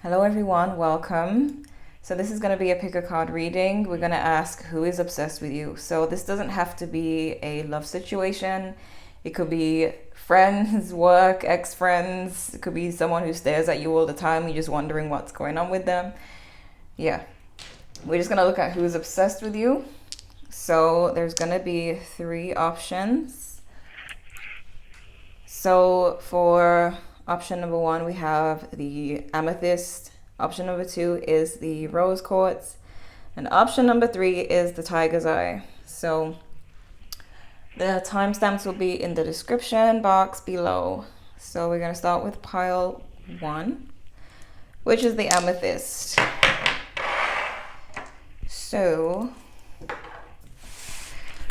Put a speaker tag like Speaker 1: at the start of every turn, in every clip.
Speaker 1: Hello everyone, welcome. So this is going to be a pick a card reading. We're going to ask who is obsessed with you. So this doesn't have to be a love situation. It could be friends, work, ex-friends. It could be someone who stares at you all the time. You're just wondering what's going on with them. Yeah. We're just going to look at who's obsessed with you. So there's going to be 3 options. So for option number 1, we have the amethyst. Option number 2 is the rose quartz. And option number 3 is the tiger's eye. So the timestamps will be in the description box below. So we're going to start with pile 1, which is the amethyst. So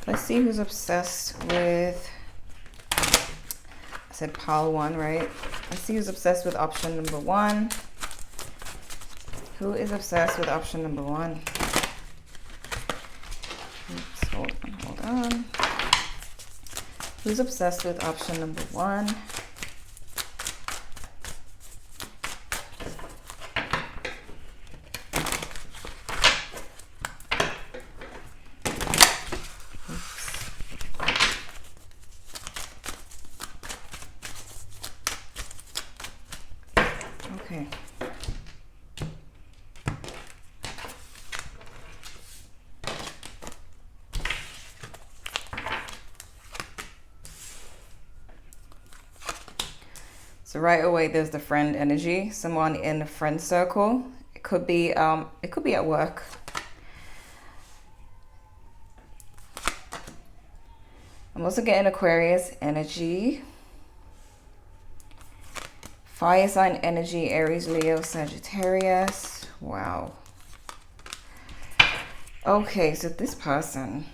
Speaker 1: let's see who's obsessed with, I said pile 1, right? Let's see who's obsessed with option number 1. Who is obsessed with option number 1? Oops, hold on. Who's obsessed with option number 1? Okay. So right away, there's the friend energy. Someone in the friend circle. It could be at work. I'm also getting Aquarius energy. Fire sign energy, Aries, Leo, Sagittarius. Wow. Okay, so this person,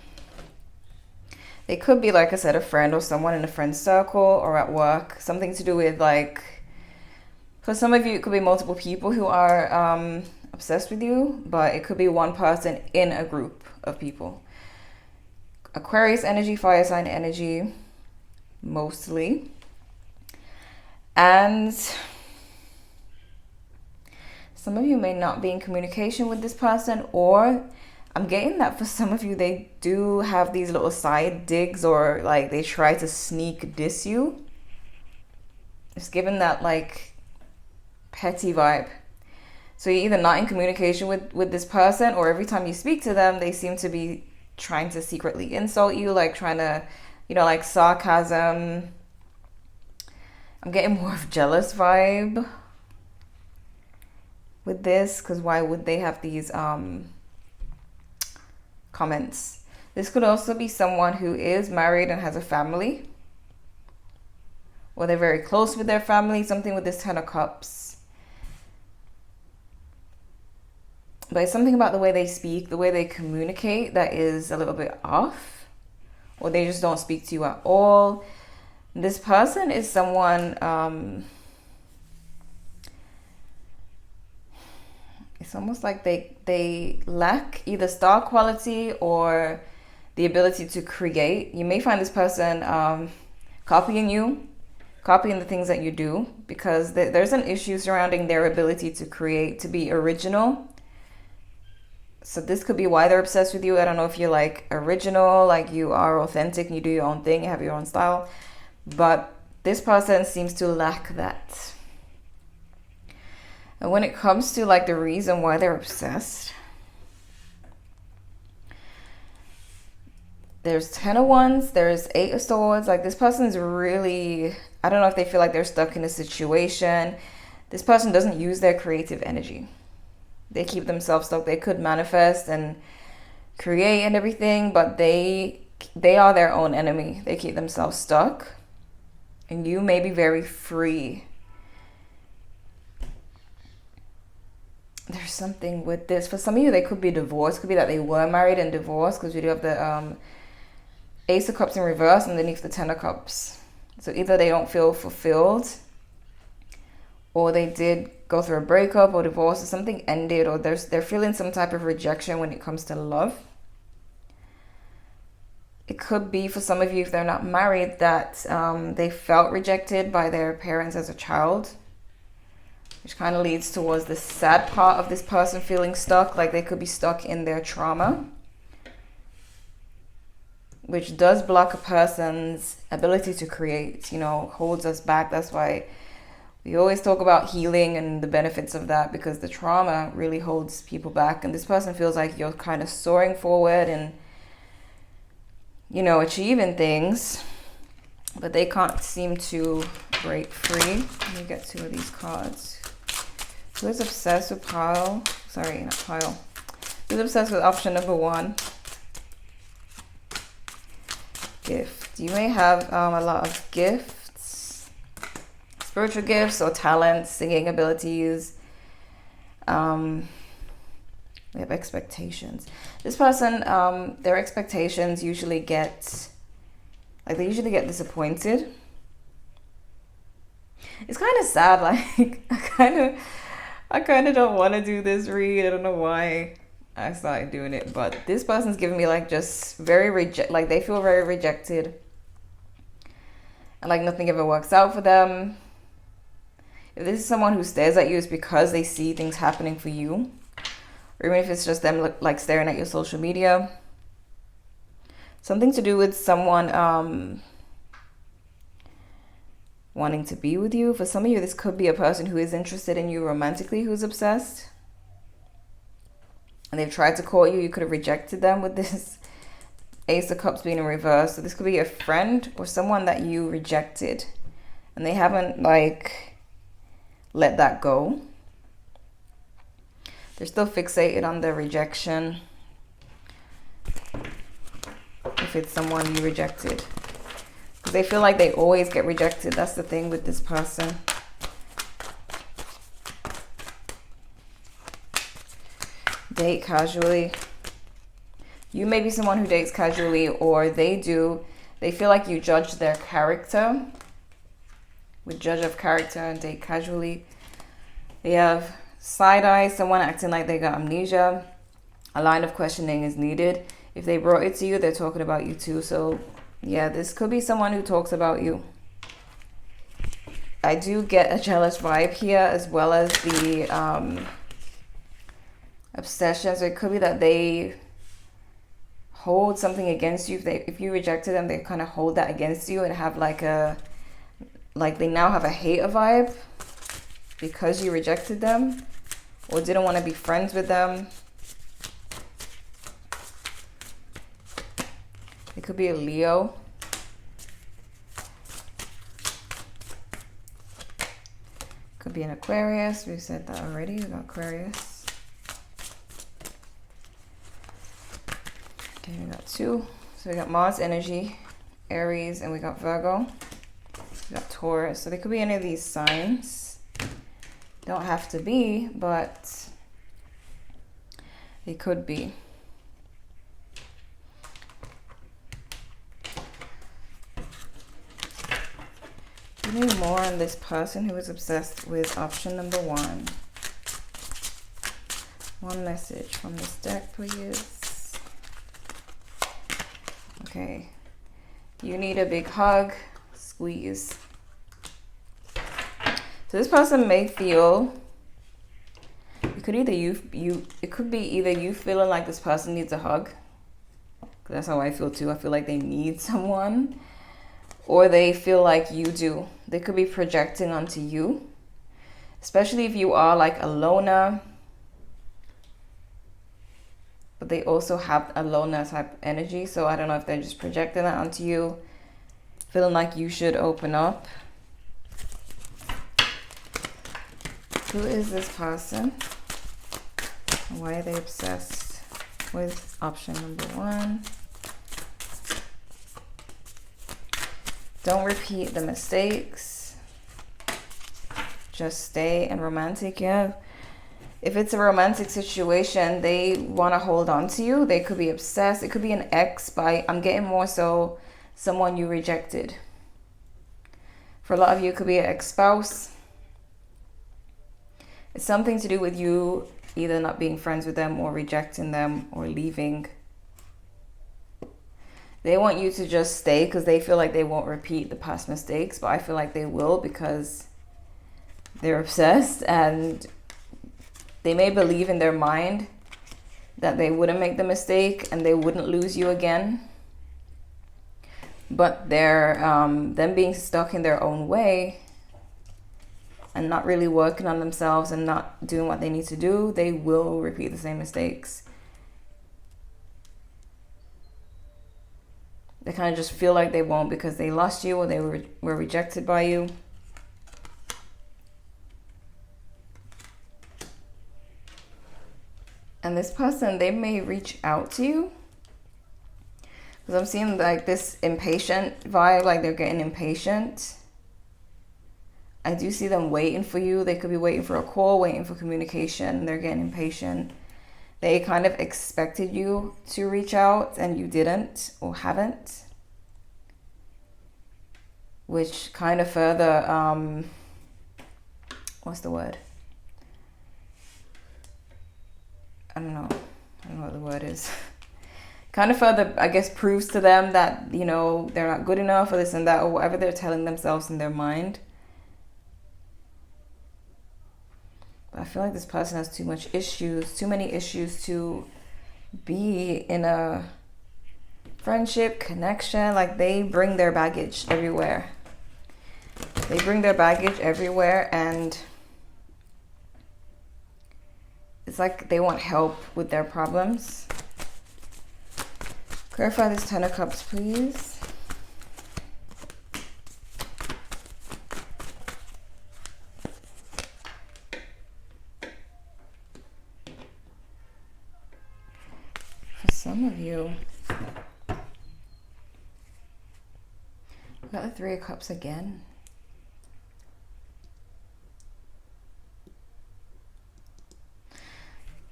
Speaker 1: they could be, like I said, a friend or someone in a friend circle or at work. Something to do with, like, for some of you, it could be multiple people who are obsessed with you, but it could be one person in a group of people. Aquarius energy, fire sign energy, mostly. And some of you may not be in communication with this person, or I'm getting that for some of you, they do have these little side digs, or like they try to sneak diss you. It's given that like petty vibe. So you're either not in communication with this person, or every time you speak to them, they seem to be trying to secretly insult you, like trying to, like sarcasm. I'm getting more of jealous vibe with this, because why would they have these comments? This could also be someone who is married and has a family, or they're very close with their family, something with this 10 of Cups. But it's something about the way they speak, the way they communicate, that is a little bit off, or they just don't speak to you at all. This person is someone, it's almost like they lack either star quality or the ability to create. You may find this person copying the things that you do, because there's an issue surrounding their ability to create, to be original. So this could be why they're obsessed with you. I don't know if you're like original, like you are authentic and you do your own thing, you have your own style. But this person seems to lack that. And when it comes to like the reason why they're obsessed, there's 10 of Wands, there's 8 of Swords. Like this person's really, I don't know if they feel like they're stuck in a situation. This person doesn't use their creative energy. They keep themselves stuck. They could manifest and create and everything, but they are their own enemy. They keep themselves stuck. And you may be very free. There's something with this. For some of you, they could be divorced. Could be that they were married and divorced, because we do have the Ace of Cups in reverse underneath the 10 of Cups. So either they don't feel fulfilled, or they did go through a breakup or divorce, or something ended, or they're feeling some type of rejection when it comes to love. It could be for some of you, if they're not married, that they felt rejected by their parents as a child. which kind of leads towards the sad part of this person feeling stuck, like they could be stuck in their trauma, which does block a person's ability to create, you know, holds us back. That's why we always talk about healing and the benefits of that, because the trauma really holds people back. And this person feels like you're kind of soaring forward and, you know, achieving things, but they can't seem to break free. Let me get 2 of these cards. Who is obsessed with pile? Sorry, not pile. Who's obsessed with option number 1? Gift. You may have a lot of gifts, spiritual gifts or talents, singing abilities. We have expectations. This person, their expectations usually get, like they usually get disappointed. It's kind of sad, like I kind of don't want to do this read. I don't know why I started doing it, but this person's giving me like just very like they feel very rejected, and like nothing ever works out for them. If this is someone who stares at you, it's because they see things happening for you, or even if it's just them like staring at your social media. Something to do with someone wanting to be with you. For some of you, this could be a person who is interested in you romantically, who's obsessed. And they've tried to court you. You could have rejected them with this Ace of Cups being in reverse. So this could be a friend or someone that you rejected, and they haven't like let that go. They're still fixated on the rejection. If it's someone you rejected, because they feel like they always get rejected. That's the thing with this person. Date casually. You may be someone who dates casually, or they do. They feel like you judge their character with judge of character and date casually. They have side eye, someone acting like they got amnesia. A line of questioning is needed. If they brought it to you, they're talking about you too. So yeah, this could be someone who talks about you. I do get a jealous vibe here, as well as the obsession. So it could be that they hold something against you. If you rejected them, they kind of hold that against you and have like they now have a hater vibe because you rejected them or didn't want to be friends with them. It could be a Leo. Could be an Aquarius. We said that already. We got Aquarius. Okay, we got 2. So we got Mars energy, Aries, and we got Virgo. We got Taurus. So they could be any of these signs. Don't have to be, but they could be. Give me more on this person who is obsessed with option number 1. One message from this deck, please. Okay. You need a big hug. Squeeze. So this person may feel, it could either it could be either you feeling like this person needs a hug, 'cause that's how I feel too. I feel like they need someone, or they feel like you do. They could be projecting onto you, especially if you are like a loner, but they also have a loner type energy. So I don't know if they're just projecting that onto you, feeling like you should open up. Who is this person? Why are they obsessed with option number 1? Don't repeat the mistakes. Just stay and romantic. Yeah. If it's a romantic situation, they want to hold on to you. They could be obsessed. It could be an ex, but I'm getting more so someone you rejected. For a lot of you, it could be an ex-spouse. It's something to do with you either not being friends with them or rejecting them or leaving. They want you to just stay because they feel like they won't repeat the past mistakes, but I feel like they will, because They're obsessed, and they may believe in their mind that they wouldn't make the mistake and they wouldn't lose you again. But they're them being stuck in their own way and not really working on themselves and not doing what they need to do, they will repeat the same mistakes. They kind of just feel like they won't because they lost you or they were rejected by you. And this person, they may reach out to you. Because I'm seeing like this impatient vibe, like they're getting impatient. I do see them waiting for you. They could be waiting for a call, waiting for communication. They're getting impatient. They kind of expected you to reach out and you didn't or haven't. Which kind of further, what's the word? I don't know what the word is. Kind of further, I guess, proves to them that, you know, they're not good enough or this and that or whatever they're telling themselves in their mind. But I feel like this person has too many issues to be in a friendship, connection. Like they bring their baggage everywhere. And it's like they want help with their problems. Clarify this 10 of Cups, please. For some of you, we got the 3 of Cups again.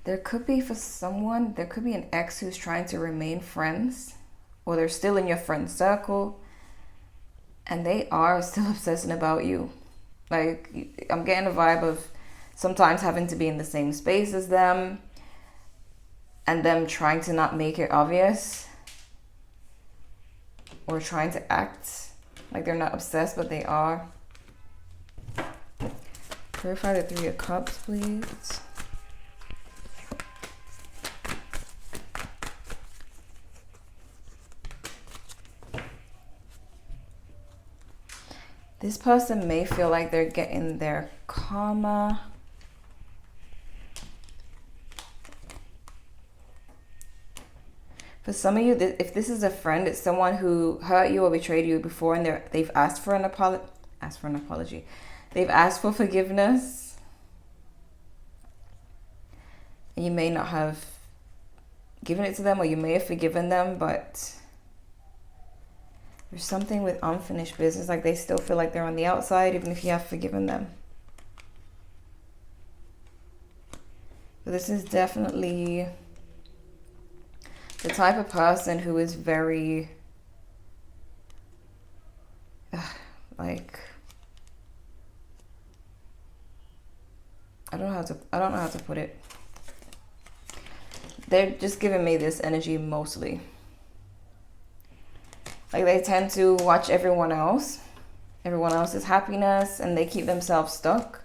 Speaker 1: There could be, for someone, there could be an ex who's trying to remain friends, or they're still in your friend circle, and they are still obsessing about you. Like, I'm getting a vibe of sometimes having to be in the same space as them, and them trying to not make it obvious, or trying to act like they're not obsessed, but they are. Clarify the 3 of Cups, please. This person may feel like they're getting their karma. For some of you, if this is a friend, it's someone who hurt you or betrayed you before, and they've asked for an apology. They've asked for forgiveness. And you may not have given it to them, or you may have forgiven them, but there's something with unfinished business, like they still feel like they're on the outside, even if you have forgiven them. But this is definitely the type of person who is very, like, I don't know how to put it. They're just giving me this energy mostly. Like they tend to watch everyone else's happiness, and they keep themselves stuck.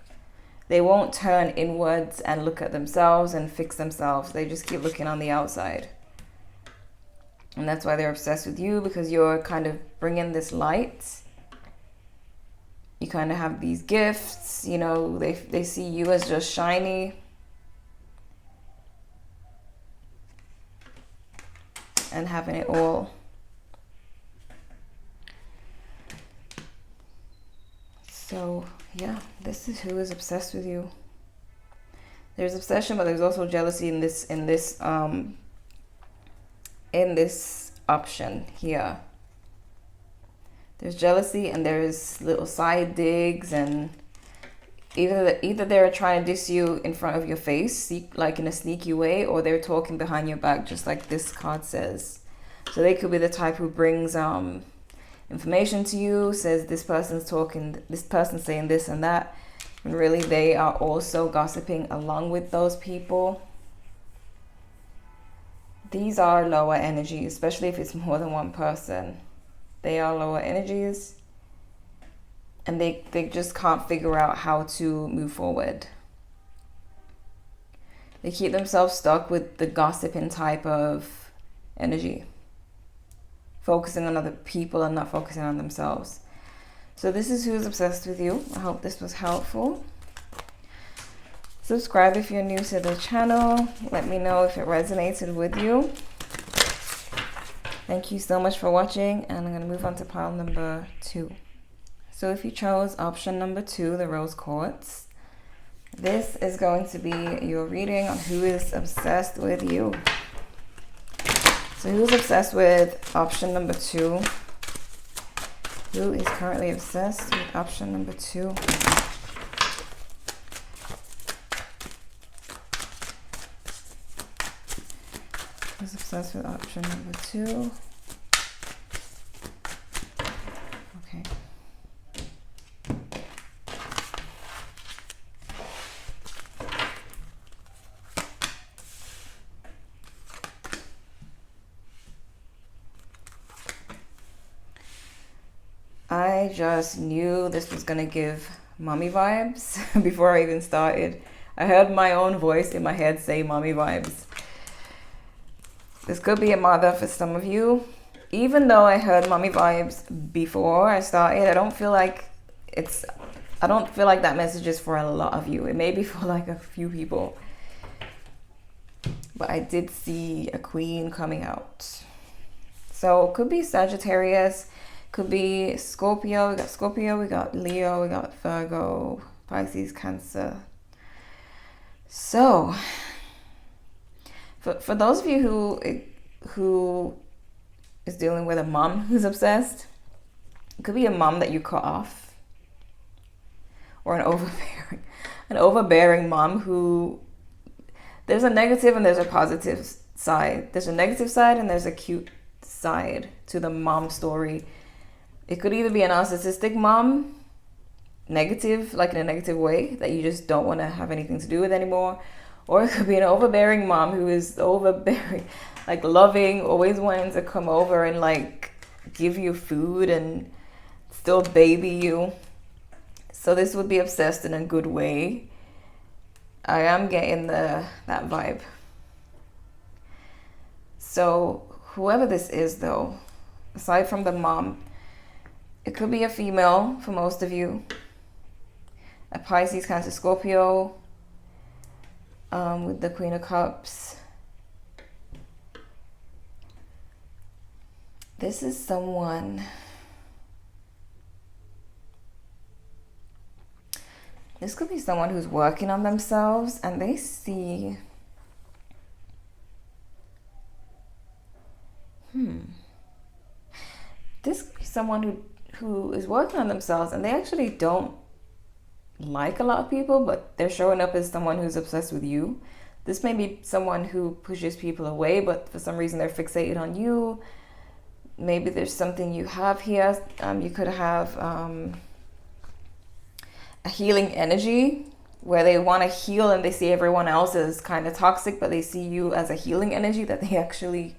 Speaker 1: They won't turn inwards and look at themselves and fix themselves. They just keep looking on the outside. And that's why they're obsessed with you, because you're kind of bringing this light. You kind of have these gifts, you know, they see you as just shiny. And having it all. So yeah, this is who is obsessed with you. There's obsession, but there's also jealousy in this option here. There's jealousy and there's little side digs, and either they're trying to diss you in front of your face, like in a sneaky way, or they're talking behind your back, just like this card says. So they could be the type who brings information to you, says this person's saying this and that, and really they are also gossiping along with those people. These are lower energies, especially if it's more than one person. They are lower energies. and they just can't figure out how to move forward. They keep themselves stuck with the gossiping type of energy, focusing on other people and not focusing on themselves. So this is who's obsessed with you. I hope this was helpful. Subscribe if you're new to the channel. Let me know if it resonated with you. Thank you so much for watching, and I'm going to move on to pile number 2. So if you chose option number 2, the rose quartz, this is going to be your reading on who is obsessed with you. So who's obsessed with option number 2? Who is currently obsessed with option number 2? Who's obsessed with option number 2? Okay. I just knew this was gonna give mommy vibes before I even started. I heard my own voice in my head say mommy vibes. This could be a mother for some of you. Even though I heard mommy vibes before I started, I don't feel like that message is for a lot of you. It may be for like a few people. But I did see a queen coming out. So it could be Sagittarius, could be Scorpio. We got Scorpio, we got Leo, we got Virgo, Pisces, Cancer. So for those of you who is dealing with a mom who's obsessed, it could be a mom that you cut off, or an overbearing mom who, there's a negative and there's a positive side. There's a negative side and there's a cute side to the mom story. It could either be a narcissistic mom, negative, like in a negative way, that you just don't want to have anything to do with anymore. Or it could be an overbearing mom who is overbearing, like loving, always wanting to come over and like give you food and still baby you. So this would be obsessed in a good way. I am getting that vibe. So whoever this is though, aside from the mom, it could be a female for most of you. A Pisces, Cancer, Scorpio, with the Queen of Cups. This is someone, this could be someone who's working on themselves and they see, this could be someone who is working on themselves and they actually don't like a lot of people, but they're showing up as someone who's obsessed with you. This may be someone who pushes people away, but for some reason they're fixated on you. Maybe there's something you have here. You could have a healing energy where they want to heal and they see everyone else as kind of toxic, but they see you as a healing energy that they actually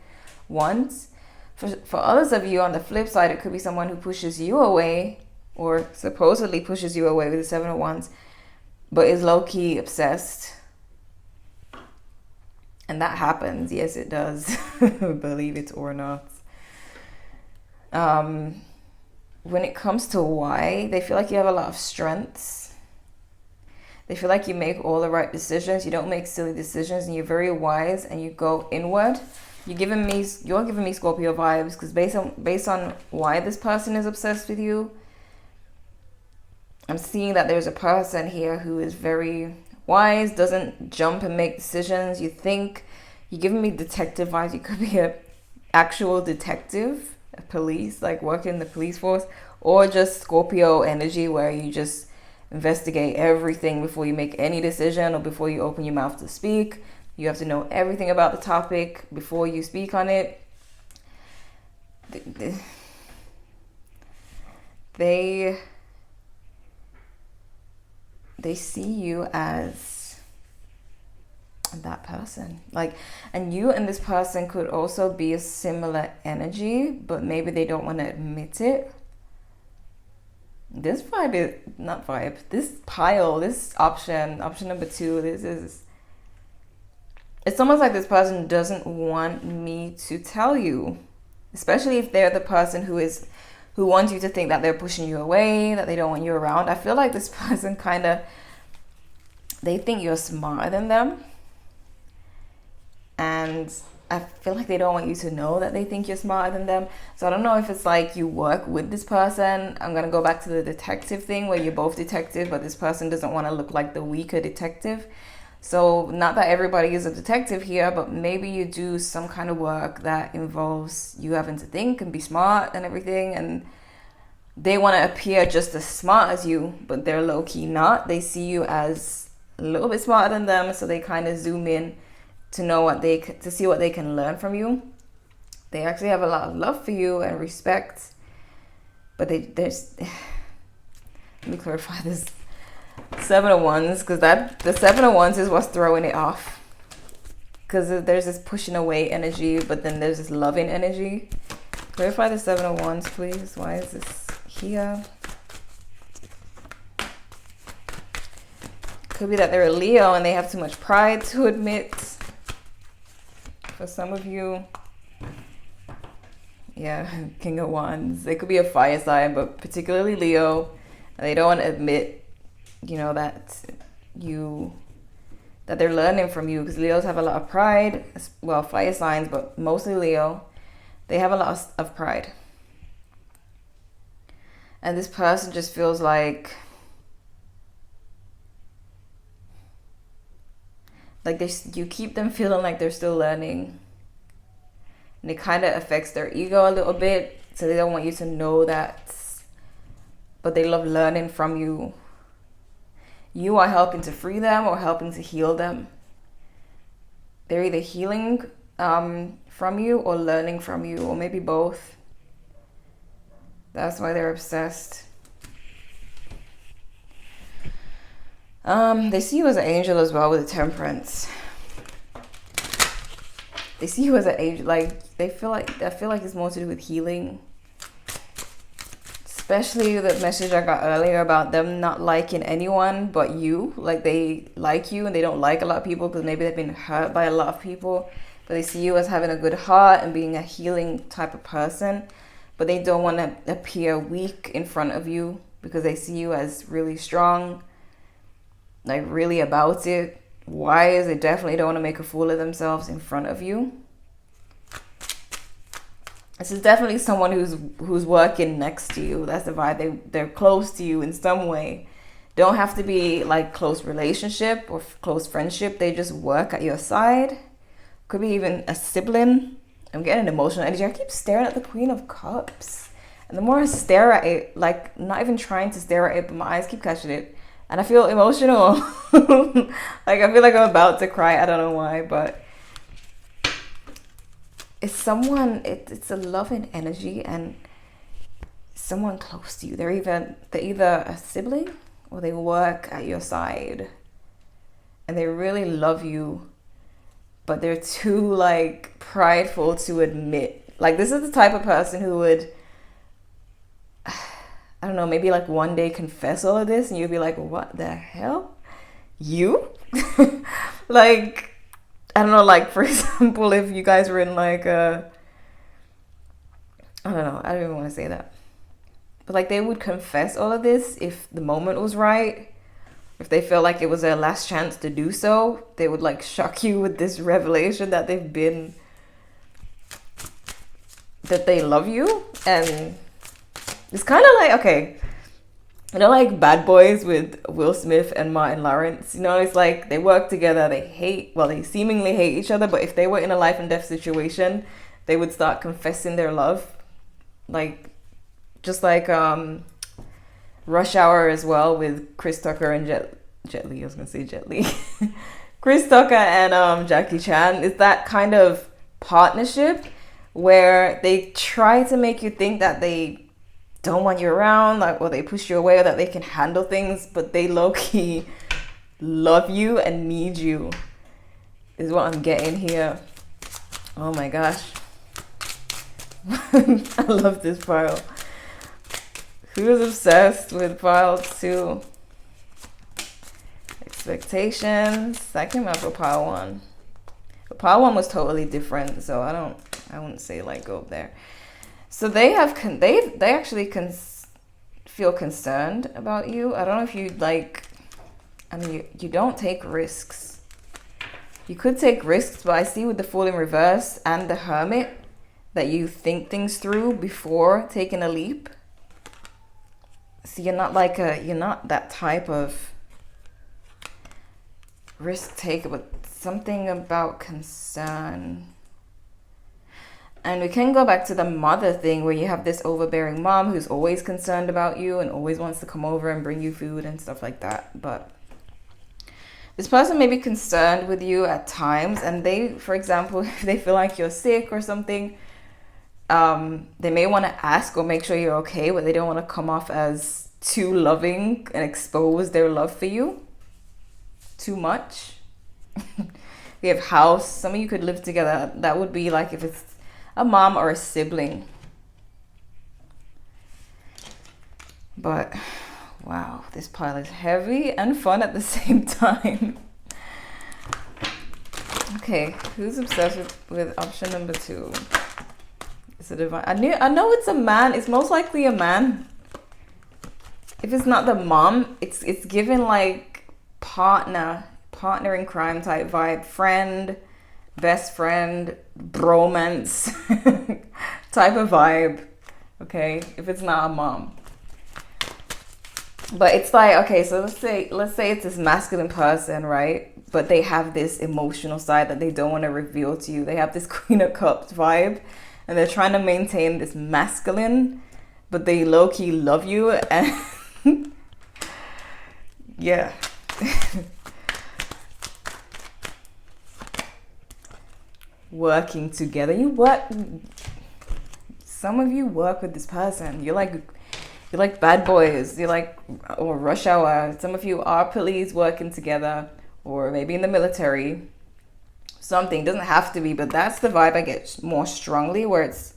Speaker 1: want. For others of you, on the flip side, it could be someone who pushes you away, or supposedly pushes you away with the Seven of Wands, but is low-key obsessed. And that happens. Yes, it does. Believe it or not. When it comes to why, they feel like you have a lot of strengths. They feel like you make all the right decisions. You don't make silly decisions, and you're very wise, and you go inward. You're giving me Scorpio vibes, because based on why this person is obsessed with you, I'm seeing that there's a person here who is very wise, doesn't jump and make decisions. You're giving me detective vibes. You could be a actual detective, a police, like working in the police force, or just Scorpio energy where you just investigate everything before you make any decision or before you open your mouth to speak. You have to know everything about the topic before you speak on it. They see you as that person, and you and this person could also be a similar energy, but maybe they don't want to admit it. This vibe is not vibe. This pile, this option number 2, this is, it's almost like this person doesn't want me to tell you, especially if they're the person who wants you to think that they're pushing you away, that they don't want you around. I feel like this person kind of, they think you're smarter than them, and I feel like they don't want you to know that they think you're smarter than them. So I don't know if it's like you work with this person. I'm gonna go back to the detective thing where you're both detective, but this person doesn't want to look like the weaker detective. So not that everybody is a detective here, but maybe you do some kind of work that involves you having to think and be smart and everything, and they want to appear just as smart as you, but they're low-key not. They see you as a little bit smarter than them, so they kind of zoom in to see what they can learn from you. They actually have a lot of love for you and respect, but there's let me clarify this 7 of Wands, because the 7 of Wands is what's throwing it off, because there's this pushing away energy, but then there's this loving energy. Clarify the 7 of Wands, please. Why is this here? Could be that they're a Leo and they have too much pride to admit. For some of you, yeah, King of Wands. They could be a fire sign, but particularly Leo. And they don't want to admit, you know, that they're learning from you, because Leos have a lot of pride. Well, fire signs, but mostly Leo. They have a lot of pride. And this person just feels like you keep them feeling like they're still learning, and it kind of affects their ego a little bit, so they don't want you to know that, but they love learning from you. You are helping to free them or helping to heal them. They're either healing from you or learning from you, or maybe both. That's why they're obsessed. They see you as an angel as well with the Temperance. They see you as an angel, like I feel like it's more to do with healing. Especially the message I got earlier about them not liking anyone but you. Like they like you and they don't like a lot of people because maybe they've been hurt by a lot of people. But they see you as having a good heart and being a healing type of person. But they don't want to appear weak in front of you because they see you as really strong, like really about it. Wise, they definitely don't want to make a fool of themselves in front of you. This is definitely someone who's working next to you. That's the vibe. They're close to you in some way. Don't have to be like close relationship or close friendship. They just work at your side. Could be even a sibling. I'm getting emotional energy. I keep staring at the Queen of Cups. And the more I stare at it, like not even trying to stare at it, but my eyes keep catching it. And I feel emotional. Like I feel like I'm about to cry. I don't know why, but it's someone, it's a loving energy and someone close to you. They're either a sibling or they work at your side. And they really love you, but they're too like prideful to admit. Like this is the type of person who would, I don't know, maybe like one day confess all of this and you'd be like, what the hell? You? Like, I don't know, like for example, if you guys were in like a, I don't know, I don't even want to say that. But like they would confess all of this if the moment was right. If they felt like it was their last chance to do so, they would like shock you with this revelation that that they love you. And it's kind of like, okay, you know, like Bad Boys with Will Smith and Martin Lawrence. You know, it's like they work together. They seemingly hate each other. But if they were in a life and death situation, they would start confessing their love. Like, just like Rush Hour as well with Chris Tucker and Jet Li. I was going to say Jet Li. Chris Tucker and Jackie Chan. It's that kind of partnership where they try to make you think that they don't want you around, like, or they push you away, or that they can handle things, but they low-key love you and need you, is what I'm getting here. Oh my gosh. I love this pile. Who's obsessed with pile 2? Expectations. That came out for pile 1. But pile 1 was totally different, so I wouldn't say like go there. So they actually feel concerned about you. I don't know if you like. I mean, you don't take risks. You could take risks, but I see with the Fool in reverse and the Hermit that you think things through before taking a leap. So you're not that type of risk taker, but something about concern. And we can go back to the mother thing where you have this overbearing mom who's always concerned about you and always wants to come over and bring you food and stuff like that. But this person may be concerned with you at times, and they, for example, if they feel like you're sick or something, they may want to ask or make sure you're okay, but they don't want to come off as too loving and expose their love for you too much. We have house. Some of you could live together. That would be like if it's a mom or a sibling. But wow, this pile is heavy and fun at the same time. Okay, who's obsessed with option number 2? It's a divine. I know it's a man. It's most likely a man. If it's not the mom, it's given like partner in crime type vibe, friend, best friend, bromance type of vibe. Okay, if it's not a mom. But it's like, okay, so let's say it's this masculine person, right? But they have this emotional side that they don't want to reveal to you. They have this Queen of Cups vibe, and they're trying to maintain this masculine, but they low-key love you, and yeah. Working together. Some of you work with this person. You're like bad boys. Or rush hour. Some of you are police working together, or maybe in the military. Something, doesn't have to be, but that's the vibe I get more strongly, where it's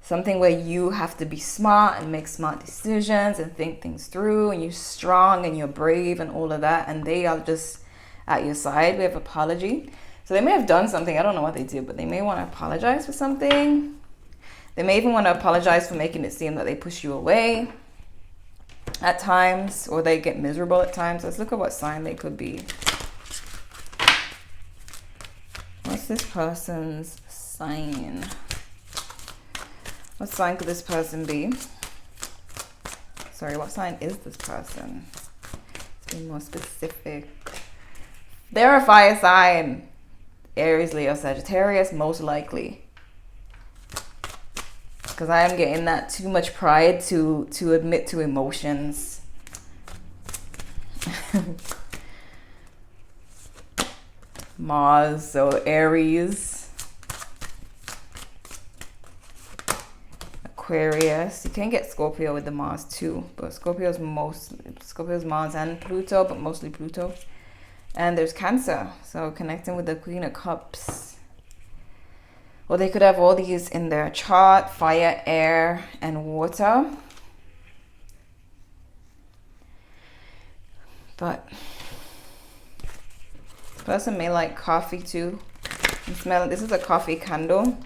Speaker 1: something where you have to be smart and make smart decisions and think things through, and you're strong and you're brave and all of that, and they are just at your side. We have apology. So they may have done something, I don't know what they did, but they may want to apologize for something. They may even want to apologize for making it seem that they push you away at times, or they get miserable at times. Let's look at what sign they could be. What's this person's sign? What sign could this person be? Sorry, what sign is this person? Let's be more specific. They're a fire sign. Aries, Leo, Sagittarius, most likely. Because I am getting that too much pride to admit to emotions. Mars, so Aries. Aquarius. You can get Scorpio with the Mars too, but Scorpio's Mars and Pluto, but mostly Pluto. And there's Cancer, so connecting with the Queen of Cups. Or they could have all these in their chart: fire, air, and water. But this person may like coffee too. I'm smelling, this is a coffee candle,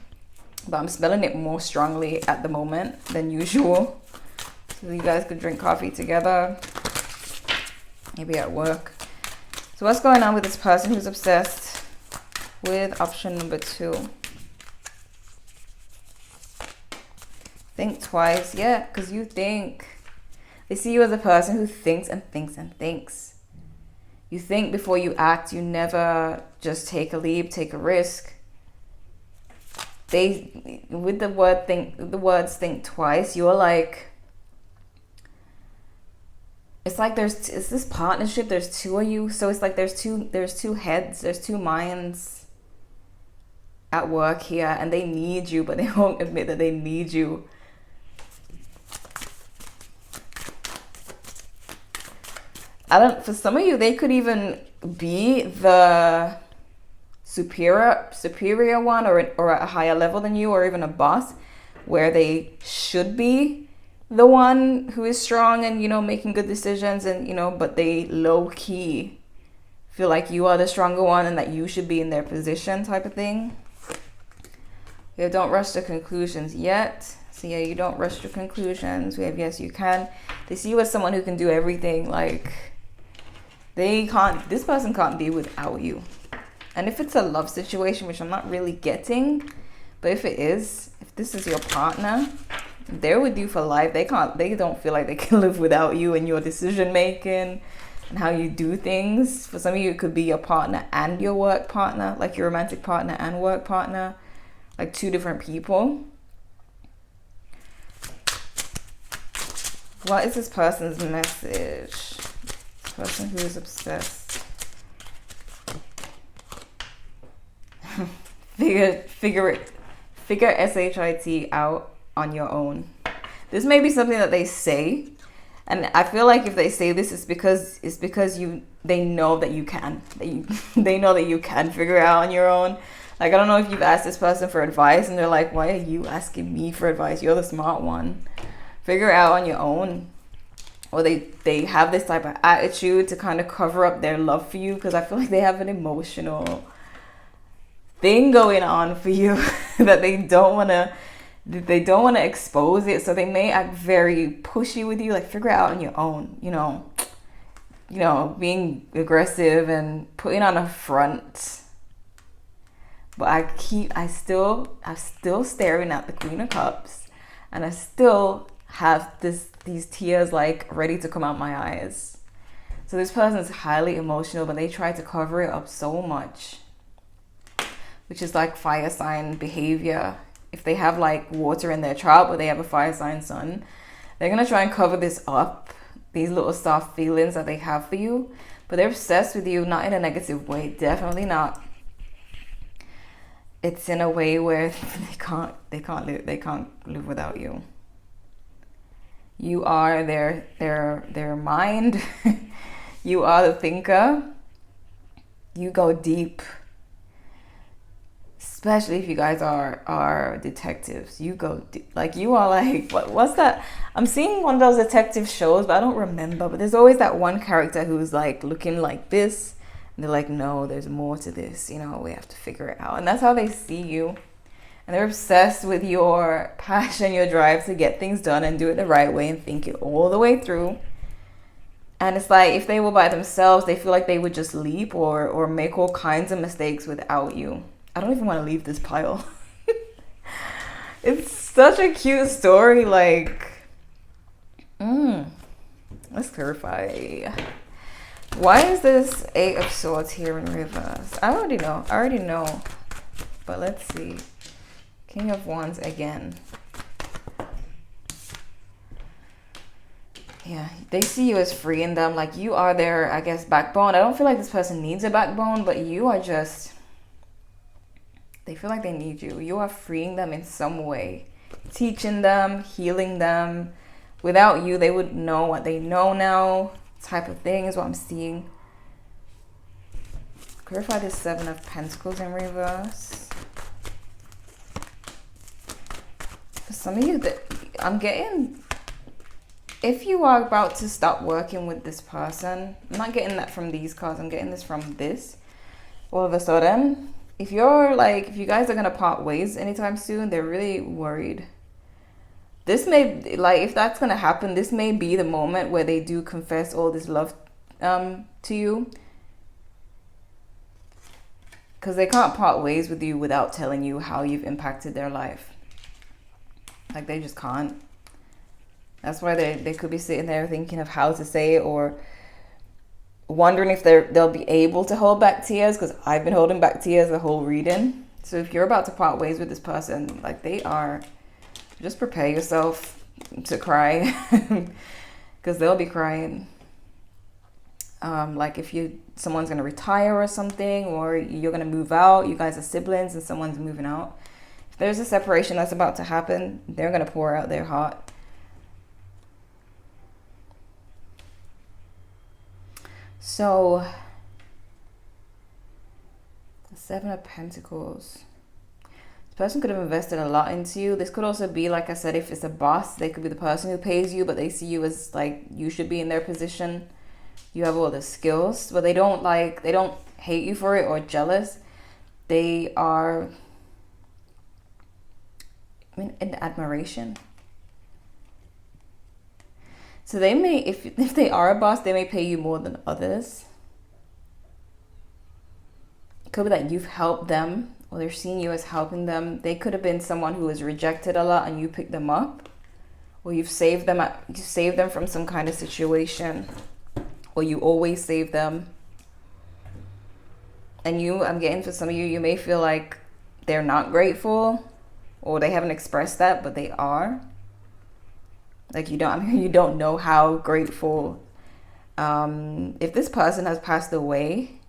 Speaker 1: but I'm smelling it more strongly at the moment than usual. So you guys could drink coffee together, maybe at work. So what's going on with this person who's obsessed with option number 2? Think twice. Yeah, because you think. They see you as a person who thinks and thinks and thinks. You think before you act. You never just take a leap, take a risk. They, with the words think twice, you're like, it's like it's this partnership, there's 2 of you, so it's like there's two heads, there's 2 minds at work here, and they need you, but they won't admit that they need you. For some of you, they could even be the superior one, or at a higher level than you, or even a boss, where they should be the one who is strong and, making good decisions, and, but they low key feel like you are the stronger one and that you should be in their position, type of thing. We have don't rush to conclusions yet. So yeah, you don't rush to conclusions. We have yes, you can. They see you as someone who can do everything. Like, this person can't be without you. And if it's a love situation, which I'm not really getting, but if this is your partner, they're with you for life. They don't feel like they can live without you and your decision making and how you do things. For some of you, it could be your partner and your work partner, like your romantic partner and work partner, like two different people. What is this person's message? This person who is obsessed. Figure SHIT out on your own. This may be something that they say, and I feel like if they say this, it's because they know that you can. They know that you can figure it out on your own. Like, I don't know if you've asked this person for advice and they're like, why are you asking me for advice? You're the smart one. Figure it out on your own. Or they have this type of attitude to kind of cover up their love for you, because I feel like they have an emotional thing going on for you that they don't want to expose it. So they may act very pushy with you, like, figure it out on your own, being aggressive and putting on a front. But I'm still staring at the Queen of Cups, and I still have these tears like ready to come out my eyes. So this person is highly emotional, but they try to cover it up so much, which is like fire sign behavior. If they have like water in their chart, but they have a fire sign sun, they're gonna try and cover this up, these little soft feelings that they have for you. But they're obsessed with you, not in a negative way, definitely not. It's in a way where they can't live without you. You are their mind. You are the thinker. You go deep. Especially if you guys are detectives. You go deep. Like, you are like, what's that? I'm seeing one of those detective shows, but I don't remember. But there's always that one character who's like looking like this. And they're like, no, there's more to this. We have to figure it out. And that's how they see you. And they're obsessed with your passion, your drive to get things done and do it the right way and think it all the way through. And it's like, if they were by themselves, they feel like they would just leap or make all kinds of mistakes without you. I don't even want to leave this pile. It's such a cute story. Like, let's clarify. Why is this 8 of Swords here in reverse? I already know. But let's see. King of Wands again. Yeah, they see you as freeing them. Like, you are their, I guess, backbone. I don't feel like this person needs a backbone, but you are just... They feel like they need you. You are freeing them in some way. Teaching them, healing them. Without you, they would know what they know now. Type of thing is what I'm seeing. Clarify this 7 of Pentacles in reverse. For some of you, I'm getting... If you are about to stop working with this person, I'm not getting that from these cards. I'm getting this from this. All of a sudden, if you guys are going to part ways anytime soon, they're really worried. This may, like, if that's going to happen, this may be the moment where they do confess all this love to you. Because they can't part ways with you without telling you how you've impacted their life. Like, they just can't. That's why they could be sitting there thinking of how to say it, or wondering if they'll be able to hold back tears, because I've been holding back tears the whole reading. So if you're about to part ways with this person, like, they are... Just prepare yourself to cry, because they'll be crying. Like, if someone's going to retire or something, or you're going to move out, you guys are siblings and someone's moving out. If there's a separation that's about to happen, they're going to pour out their heart. So, the 7 of Pentacles. This person could have invested a lot into you. This could also be, like I said, if it's a boss, they could be the person who pays you, but they see you as like you should be in their position. You have all the skills, but they don't hate you for it or jealous. They are, in admiration. So they may, if they are a boss, they may pay you more than others. It could be that you've helped them, or they're seeing you as helping them. They could have been someone who was rejected a lot and you picked them up, or you saved them from some kind of situation, or you always save them. And I'm getting, for some of you, you may feel like they're not grateful, or they haven't expressed that, but they are. Like you don't know how grateful. If this person has passed away,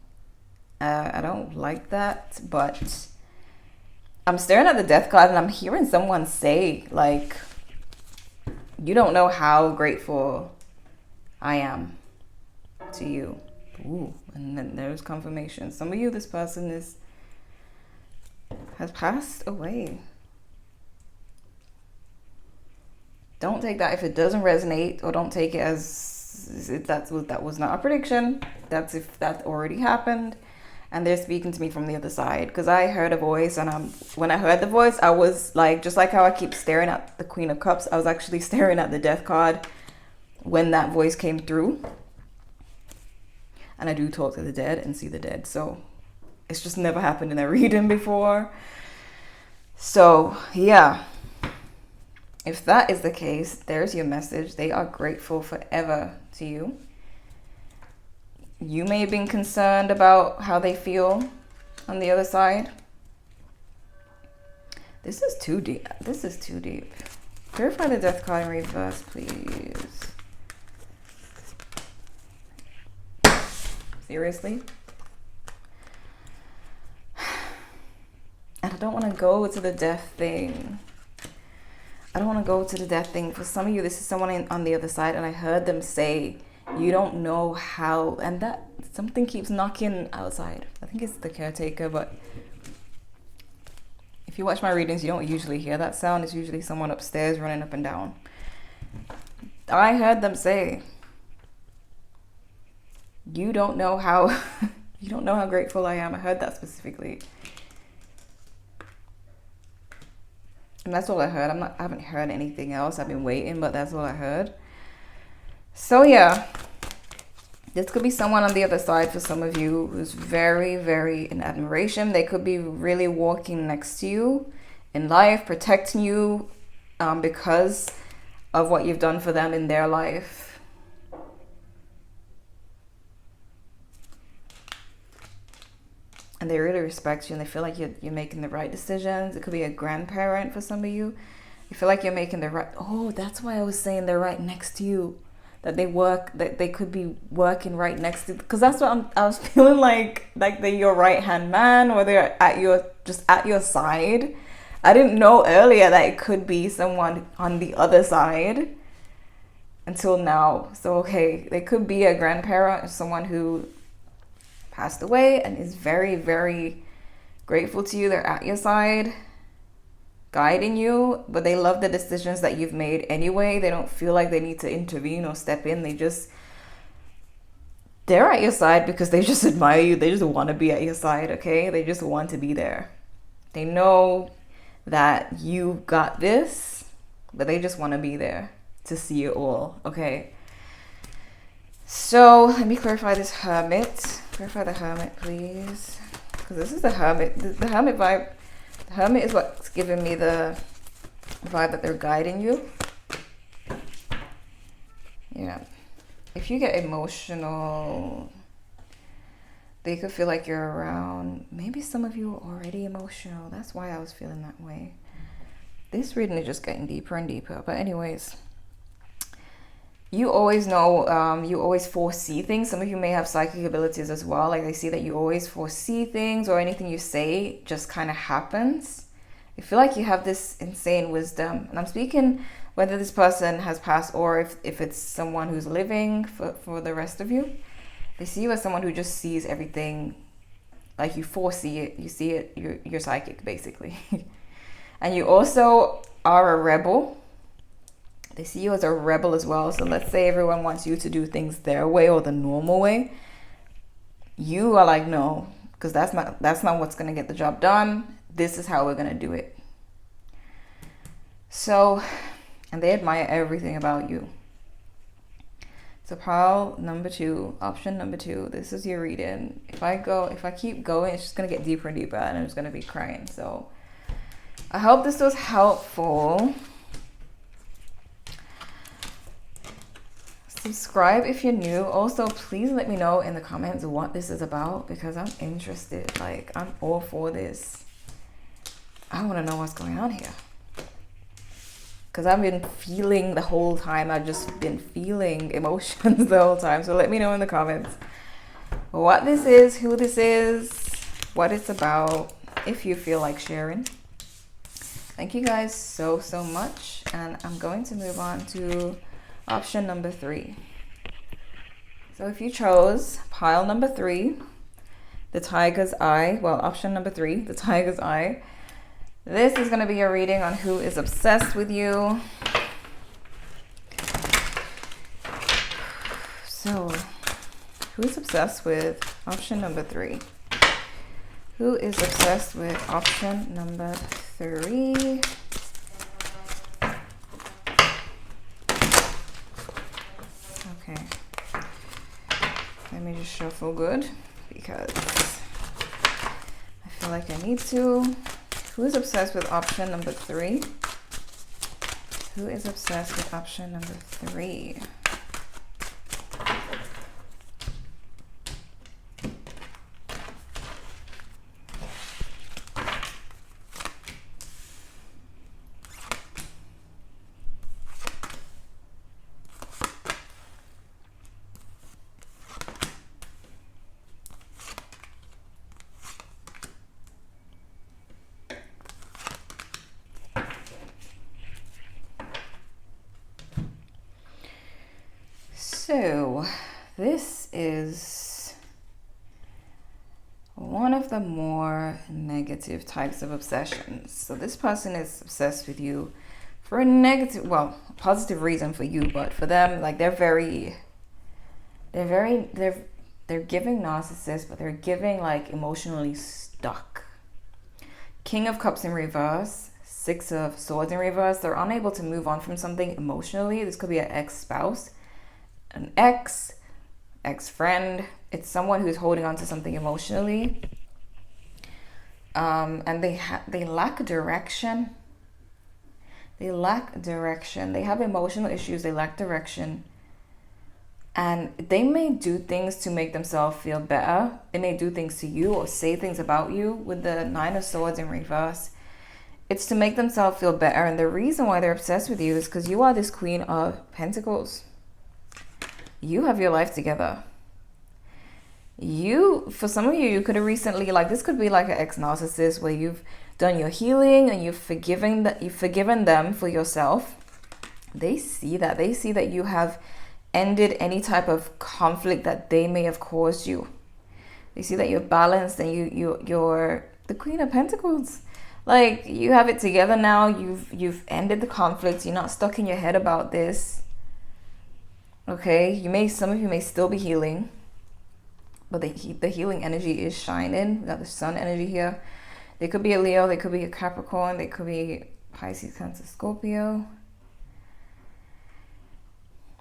Speaker 1: I don't like that, but I'm staring at the death card and I'm hearing someone say, like, you don't know how grateful I am to you. Ooh, and then there's confirmation. Some of you, this person has passed away. Don't take that if it doesn't resonate, or don't take it as that was not a prediction. That's if that already happened. And they're speaking to me from the other side, because I heard a voice, and when I heard the voice, I was like, just like how I keep staring at the Queen of Cups, I was actually staring at the Death card when that voice came through. And I do talk to the dead and see the dead, so it's just never happened in a reading before. So yeah, if that is the case, there's your message. They are grateful forever to you. You may have been concerned about how they feel on the other side. This is too deep. This is too deep. Clarify the Death card in reverse, please. Seriously? And I don't want to go to the death thing. For some of you, this is someone on the other side, and I heard them say, you don't know how, and that something keeps knocking outside. I think it's the caretaker, but if you watch my readings, you don't usually hear that sound. It's usually someone upstairs running up and down. I heard them say, you don't know how grateful I am. I heard that specifically. And that's all I heard. I haven't heard anything else. I've been waiting, but that's all I heard. So yeah, this could be someone on the other side for some of you who's very, very in admiration. They could be really walking next to you in life, protecting you because of what you've done for them in their life. And they really respect you, and they feel like you're making the right decisions. It could be a grandparent for some of you. You feel like you're making the right... Oh, that's why I was saying they're right next to you. That they could be working right next to... Because that's what I was feeling like they're your right-hand man, or they're at your side. I didn't know earlier that it could be someone on the other side until now. So, okay, they could be a grandparent or someone who passed away and is very, very grateful to you. They're at your side, guiding you, but they love the decisions that you've made anyway. They don't feel like they need to intervene or step in. They're at your side because they just admire you. They just want to be at your side, okay? They just want to be there. They know that you got this, but they just want to be there to see it all, okay? So let me clarify this Hermit. Clarify the Hermit, please. Because this is the Hermit. The Hermit vibe. The Hermit is what's giving me the vibe that they're guiding you. Yeah. If you get emotional, they could feel like you're around. Maybe some of you are already emotional. That's why I was feeling that way. This reading is just getting deeper and deeper. But anyways, you always know, you always foresee things. Some of you may have psychic abilities as well. Like they see that you always foresee things, or anything you say just kind of happens. I feel like you have this insane wisdom. And I'm speaking whether this person has passed or if it's someone who's living for the rest of you. They see you as someone who just sees everything, like you foresee it. You see it, you're psychic basically. And you also are a rebel. They see you as a rebel as well. So let's say everyone wants you to do things their way or the normal way. You are like, no, because that's not what's going to get the job done. This is how we're going to do it. So, and they admire everything about you. So pile number 2, option number 2, this is your reading. If I keep going, it's just going to get deeper and deeper, and I'm just going to be crying. So I hope this was helpful. Subscribe if you're new. Also, please let me know in the comments what this is about, because I'm interested. Like, I'm all for this. I want to know what's going on here. Because I've been feeling the whole time. I've just been feeling emotions the whole time. So let me know in the comments what this is, who this is, what it's about, if you feel like sharing. Thank you guys so much. And I'm going to move on to option number 3. So if you chose pile number 3, the tiger's eye, well, option number 3, the tiger's eye, this is going to be a reading on who is obsessed with you. So, who is obsessed with option number 3? Who is obsessed with option number 3? Okay. Let me just shuffle good, because I feel like I need to. Who is obsessed with option number 3? Who is obsessed with option number 3? So, this is one of the more negative types of obsessions. So this person is obsessed with you for a negative, well, positive reason for you, but for them, like they're giving narcissists, but they're giving like emotionally stuck. King of Cups in reverse, 6 of Swords in reverse. They're unable to move on from something emotionally. This could be an ex-spouse, an ex-friend. It's someone who's holding on to something emotionally, and they lack direction. They have emotional issues. They lack direction, and they may do things to make themselves feel better. They may do things to you or say things about you. With the 9 of Swords in reverse, it's to make themselves feel better. And the reason why they're obsessed with you is because you are this Queen of Pentacles. You have your life together. For some of you, you could have recently, like, this could be like an ex-narcissist where you've done your healing and you've forgiven them for yourself. They see that you have ended any type of conflict that they may have caused you. They see that you're balanced and you're the Queen of Pentacles. Like, you have it together now. You've ended the conflict. You're not stuck in your head about this. Okay, some of you may still be healing, but the healing energy is shining. We got the Sun energy here. They could be a Leo, they could be a Capricorn, they could be Pisces, Cancer, Scorpio.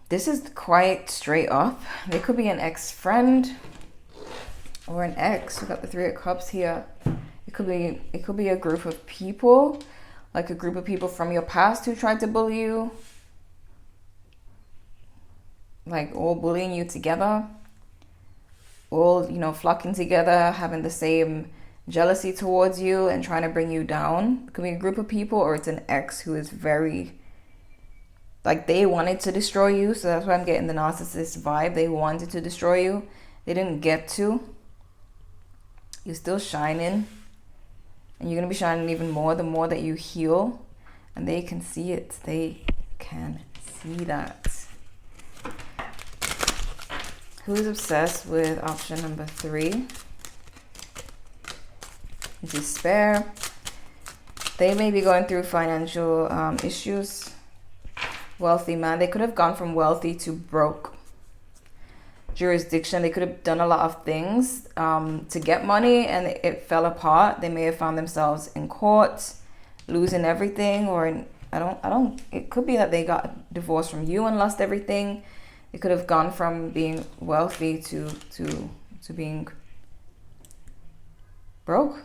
Speaker 1: This is quite straight up. They could be an ex-friend or an ex. We got the 3 of Cups here. It could be a group of people, like a group of people from your past who tried to bully you. Like all bullying you together, all, flocking together, having the same jealousy towards you and trying to bring you down. It could be a group of people, or it's an ex who is very, like, they wanted to destroy you. So that's why I'm getting the narcissist vibe. They wanted to destroy you. They didn't get to. You're still shining, and you're going to be shining even more the more that you heal, and they can see it. They can see that. Who's obsessed with option number 3? Despair. They may be going through financial issues. Wealthy man. They could have gone from wealthy to broke. Jurisdiction. They could have done a lot of things to get money, and it fell apart. They may have found themselves in court, losing everything, or it could be that they got divorced from you and lost everything. They could have gone from being wealthy to being broke.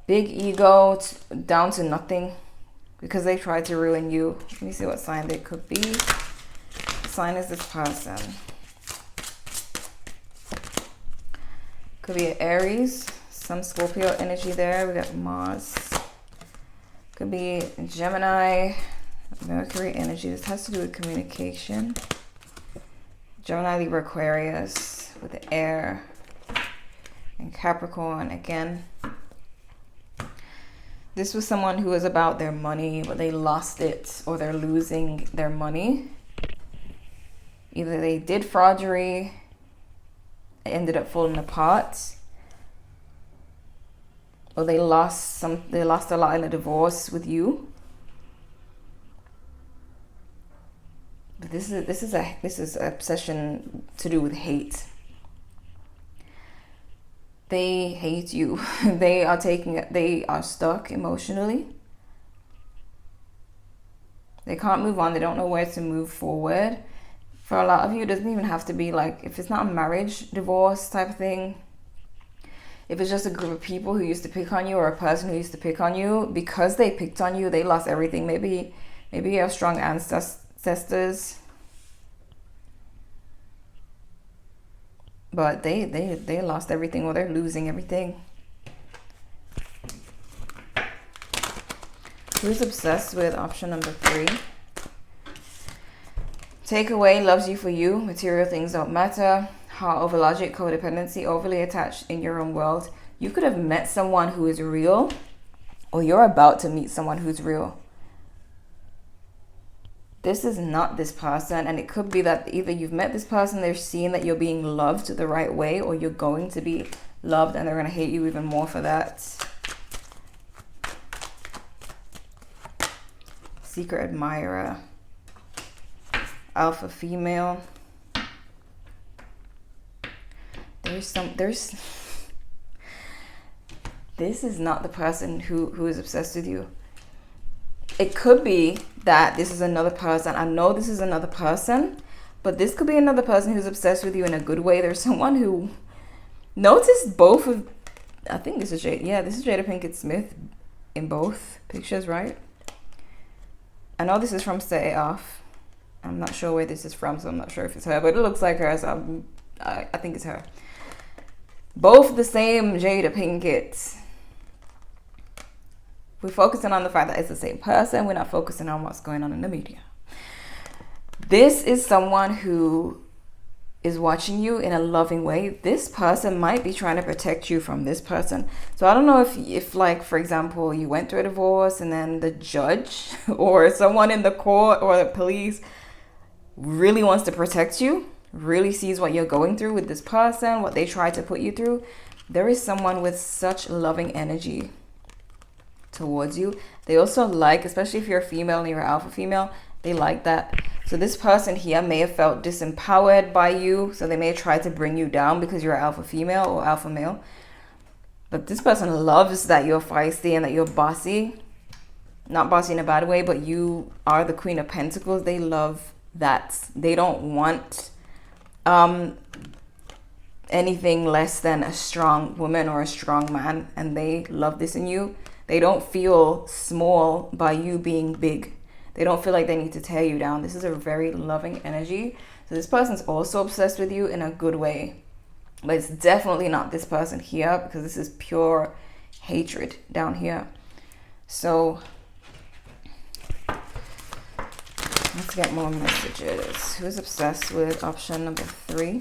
Speaker 1: Big ego down to nothing because they tried to ruin you. Let me see what sign they could be. What sign is this person? Could be an Aries, some Scorpio energy there. We got Mars. Could be Gemini, Mercury energy. This has to do with communication. Gemini, Libra, Aquarius with the air. And Capricorn again. This was someone who was about their money, but they lost it, or they're losing their money. Either they did fraudery, it ended up falling apart, or they lost a lot in a divorce with you. But this is obsession to do with hate. They hate you. They are stuck emotionally. They can't move on. They don't know where to move forward. For a lot of you, it doesn't even have to be like, if it's not a marriage, divorce type of thing. If it's just a group of people who used to pick on you, or a person who used to pick on you, because they picked on you, they lost everything. Maybe you have strong ancestors. But they lost everything, or they're losing everything. Who's obsessed with option number 3? Takeaway, loves you for you. Material things don't matter. Heart over logic, codependency, overly attached in your own world. You could have met someone who is real, or you're about to meet someone who's real. This is not this person, and it could be that either you've met this person, they're seeing that you're being loved the right way, or you're going to be loved and they're going to hate you even more for that. Secret admirer. Alpha female. This is not the person who is obsessed with you. It could be that this is another person. I know this is another person, but this could be another person who's obsessed with you in a good way. There's someone who noticed both of, I think this is this is Jada Pinkett Smith in both pictures, right? I know this is from Set It Off. I'm not sure where this is from, so I'm not sure if it's her, but it looks like her, so I think it's her. Both the same Jada Pinkett. We're focusing on the fact that it's the same person. We're not focusing on what's going on in the media. This is someone who is watching you in a loving way. This person might be trying to protect you from this person. So I don't know if like, for example, you went through a divorce and then the judge or someone in the court or the police really wants to protect you, really sees what you're going through with this person, what they try to put you through. There is someone with such loving energy towards you. They also like, especially if you're a female and you're an alpha female, they like that. So this person here may have felt disempowered by you, so they may have tried to bring you down because you're an alpha female or alpha male. But this person loves that you're feisty and that you're bossy. Not bossy in a bad way, but you are the Queen of Pentacles. They love that. They don't want anything less than a strong woman or a strong man, and they love this in you. They don't feel small by you being big. They don't feel like they need to tear you down. This is a very loving energy. So this person's also obsessed with you in a good way. But it's definitely not this person here, because this is pure hatred down here. So let's get more messages. Who's obsessed with option number 3?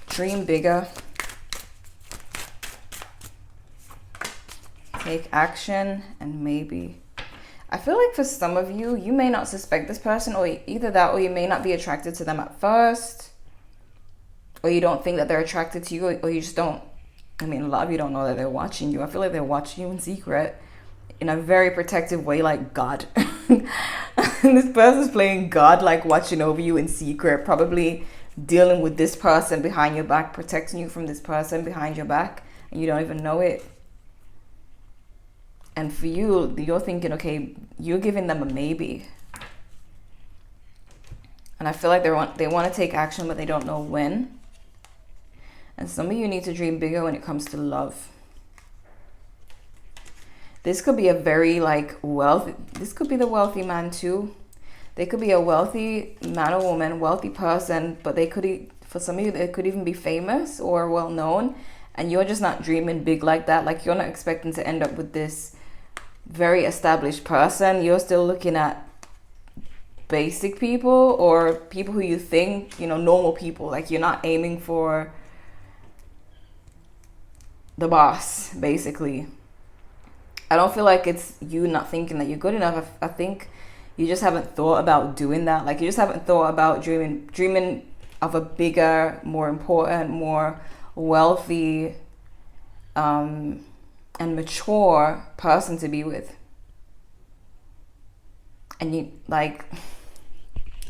Speaker 1: Dream bigger. Take action, and maybe. I feel like for some of you, you may not suspect this person, or either that, or you may not be attracted to them at first. or you don't think that they're attracted to you, or you just don't. I mean, a lot of you don't know that they're watching you. I feel like they're watching you in secret, in a very protective way, like God. And this person's playing God, like watching over you in secret, probably dealing with this person behind your back, protecting you from this person behind your back, and you don't even know it. And for you, you're thinking, okay, you're giving them a maybe. And I feel like they want to take action, but they don't know when. And some of you need to dream bigger when it comes to love. This could be a very like wealthy, this could be the wealthy man too. They could be a wealthy man or woman, wealthy person, but they could, for some of you, they could even be famous or well known. And you're just not dreaming big like that. Like you're not expecting to end up with this very established person. You're still looking at basic people or people who you think, you know, normal people. Like you're not aiming for the boss, basically. I don't feel like it's you not thinking that you're good enough. I think you just haven't thought about doing that. Like you just haven't thought about dreaming of a bigger, more important, more wealthy, and mature person to be with. And you like,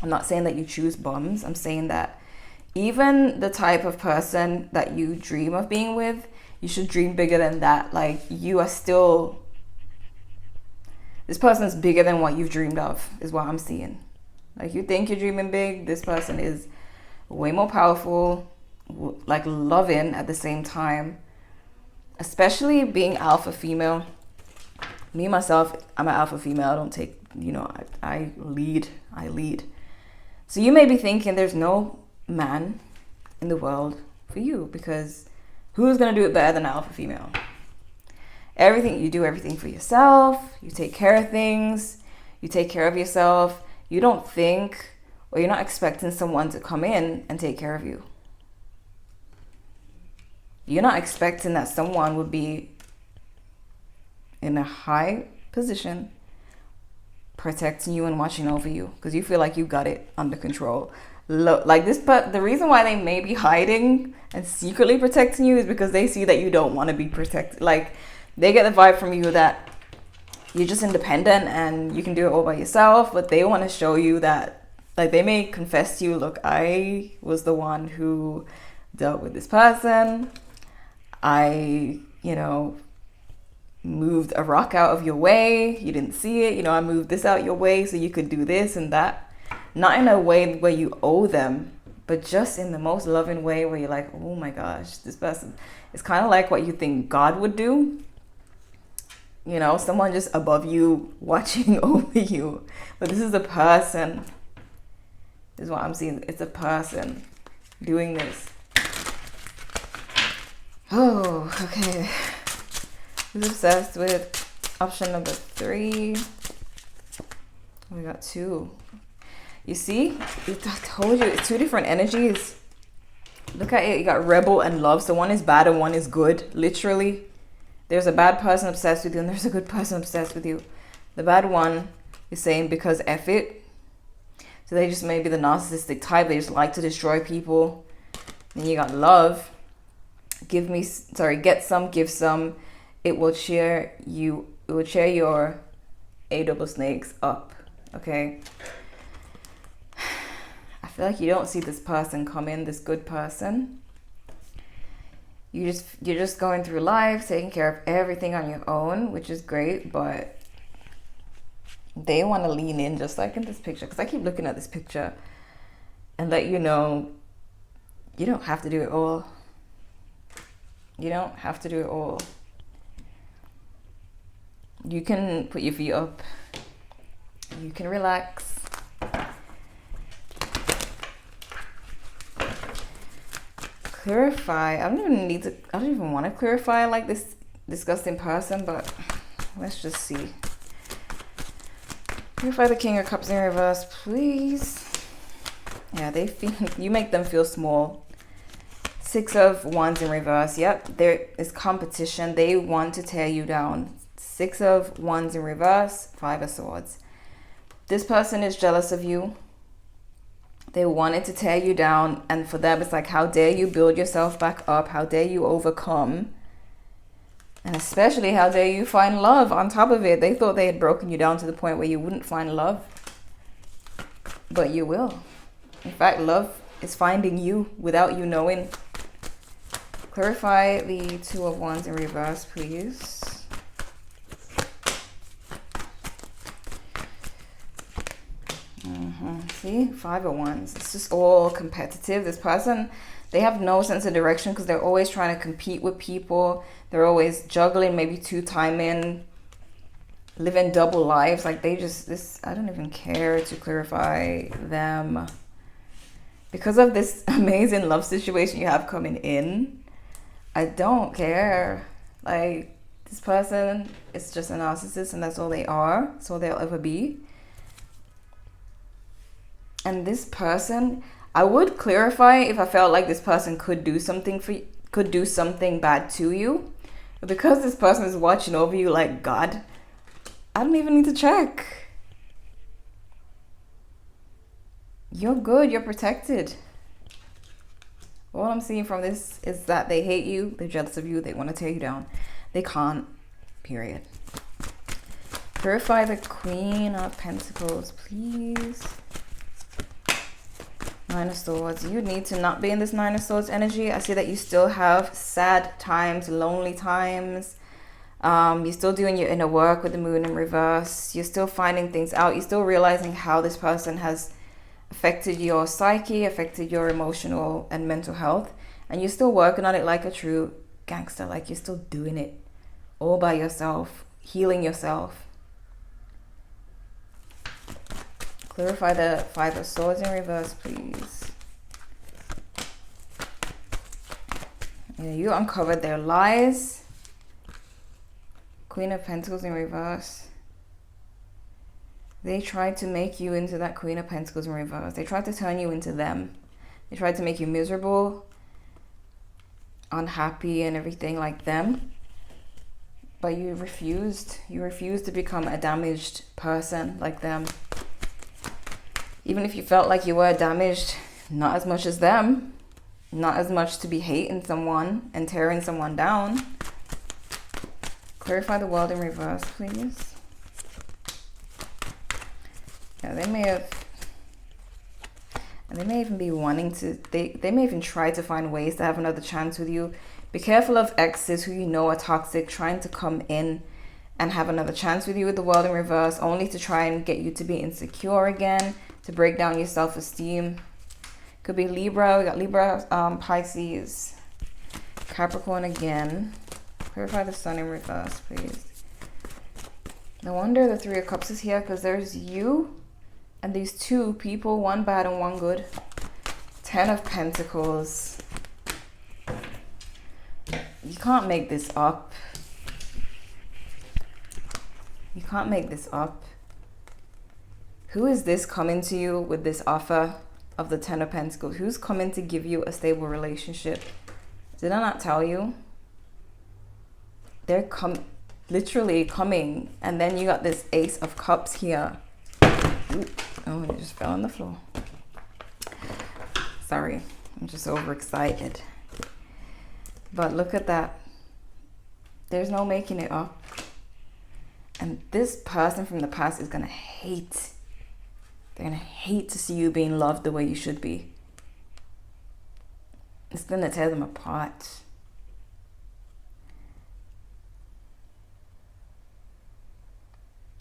Speaker 1: I'm not saying that you choose bums. I'm saying that even the type of person that you dream of being with, you should dream bigger than that. Like you are still, this person is bigger than what you've dreamed of, is what I'm seeing. Like you think you're dreaming big, this person is way more powerful, like loving at the same time. Especially being alpha female. Me myself, I'm an alpha female. I don't take, you know, I lead. So you may be thinking there's no man in the world for you, because who's gonna do it better than an alpha female? You do everything for yourself. You take care of things. You take care of yourself. You don't think, or you're not expecting someone to come in and take care of you. You're not expecting that someone would be in a high position protecting you and watching over you, because you feel like you got it under control. Look, like this, but the reason why they may be hiding and secretly protecting you is because they see that you don't want to be protected. Like they get the vibe from you that you're just independent and you can do it all by yourself, but they want to show you that, like they may confess to you, look, I was the one who dealt with this person. I, you know, moved a rock out of your way. You didn't see it. You know, I moved this out your way so you could do this and that. Not in a way where you owe them, but just in the most loving way where you're like, oh my gosh, this person is kind of like what you think God would do. You know, someone just above you watching over you. But this is a person. This is what I'm seeing. It's a person doing this. Oh, okay. Who's obsessed with option number 3? We got 2. You see? I told you, it's 2 different energies. Look at it. You got rebel and love. So one is bad and one is good. Literally. There's a bad person obsessed with you and there's a good person obsessed with you. The bad one is saying because F it. So they just may be the narcissistic type. They just like to destroy people. Then you got love. Get some, give some. It will cheer you. It will cheer your A double snakes up. Okay. I feel like you don't see this person come in, this good person. You're just going through life, taking care of everything on your own, which is great, but they want to lean in, just like in this picture, because I keep looking at this picture and let you know you don't have to do it all. You don't have to do it all. You can put your feet up. You can relax. Clarify. I don't even want to clarify like this disgusting person, but let's just see. Clarify the King of Cups in reverse, please. Yeah, you make them feel small. 6 of Wands in reverse. Yep, there is competition. They want to tear you down. 6 of Wands in reverse, 5 of Swords. This person is jealous of you. They wanted to tear you down, and for them it's like, how dare you build yourself back up, how dare you overcome, and especially how dare you find love on top of it. They thought they had broken you down to the point where you wouldn't find love, but you will. In fact, love is finding you without you knowing. Clarify the Two of Wands in reverse, please. See, Five of Wands. It's just all competitive. This person, they have no sense of direction because they're always trying to compete with people. They're always juggling, maybe two-timing, living double lives. Like they just, I don't even care to clarify them. Because of this amazing love situation you have coming in, I don't care. Like, this person is just a narcissist and that's all they are. That's all they'll ever be. And this person, I would clarify if I felt like this person could do something for you, could do something bad to you. But because this person is watching over you like God, I don't even need to check. You're good, you're protected. All I'm seeing from this is that they hate you, they're jealous of you, they want to tear you down. They can't, period. Clarify the Queen of Pentacles, please. Nine of Swords. You need to not be in this Nine of Swords energy. I see that you still have sad times, lonely times. You're still doing your inner work with the Moon in reverse. You're still finding things out. You're still realizing how this person has affected your psyche, affected your emotional and mental health. And you're still working on it like a true gangster. Like you're still doing it all by yourself, healing yourself. Clarify the Five of Swords in reverse, please. Yeah, you uncovered their lies. Queen of Pentacles in reverse. They tried to make you into that Queen of Pentacles in reverse. They tried to turn you into them. They tried to make you miserable, unhappy, and everything like them. But you refused. You refused to become a damaged person like them. Even if you felt like you were damaged, not as much as them, not as much to be hating someone and tearing someone down. Clarify the World in reverse, please. Yeah, they may have, and they may even be wanting to, they may even try to find ways to have another chance with you. Be careful of exes who you know are toxic, trying to come in and have another chance with you with the World in reverse, only to try and get you to be insecure again, to break down your self-esteem. Could be Libra. We got Libra, Pisces, Capricorn again. Clarify the Sun in reverse, please. No wonder the Three of Cups is here, because there's you and these two people, one bad and one good. Ten of Pentacles. You can't make this up. You can't make this up. Who is this coming to you with this offer of the Ten of Pentacles? Who's coming to give you a stable relationship? Did I not tell you? They're literally coming. And then you got this Ace of Cups here. Ooh. Oh, it just fell on the floor. Sorry, I'm just overexcited. But look at that. There's no making it up. And this person from the past is going to hate. They're going to hate to see you being loved the way you should be. It's going to tear them apart.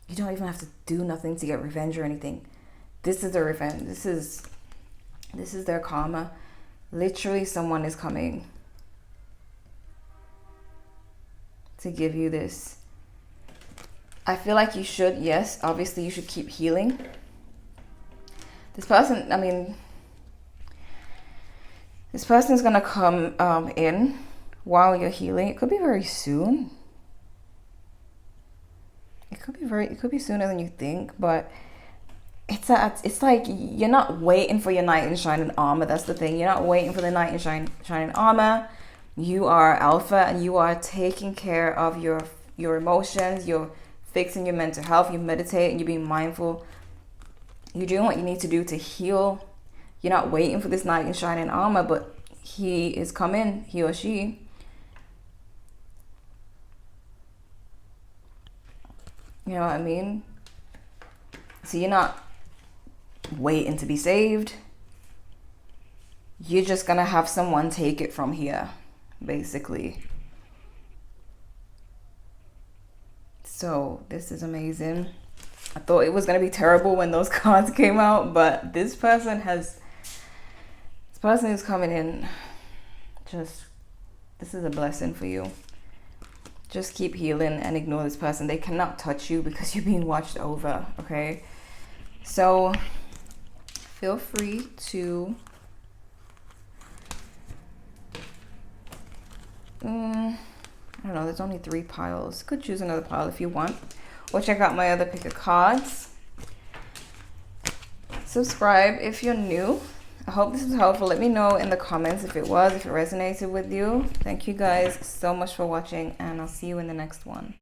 Speaker 1: You don't even have to do nothing to get revenge or anything. This is their revenge. This is their karma. Literally, someone is coming to give you this. I feel like you should, yes, obviously you should keep healing. This person, I mean, this person is going to come in while you're healing. It could be very soon. It could be sooner than you think, but it's like you're not waiting for your knight in shining armor. That's the thing. You're not waiting for the knight in shining armor. You are alpha, and you are taking care of your emotions. You're fixing your mental health. You meditate and you're being mindful. You're doing what you need to do to heal You're not waiting for this knight in shining armor, but he is coming, he or she. You know what I mean? So you're not waiting to be saved. You're just gonna have someone take it from here, basically. So this is amazing. I thought it was gonna be terrible when those cards came out, but this person who's coming in, this is a blessing for you. Just keep healing and ignore this person. They cannot touch you because you're being watched over, okay? So feel free to I don't know, there's only 3 piles. Could choose another pile if you want, or check out my other pick of cards. Subscribe if you're new. I hope this was helpful. Let me know in the comments if it resonated with you. Thank you guys so much for watching, and I'll see you in the next one.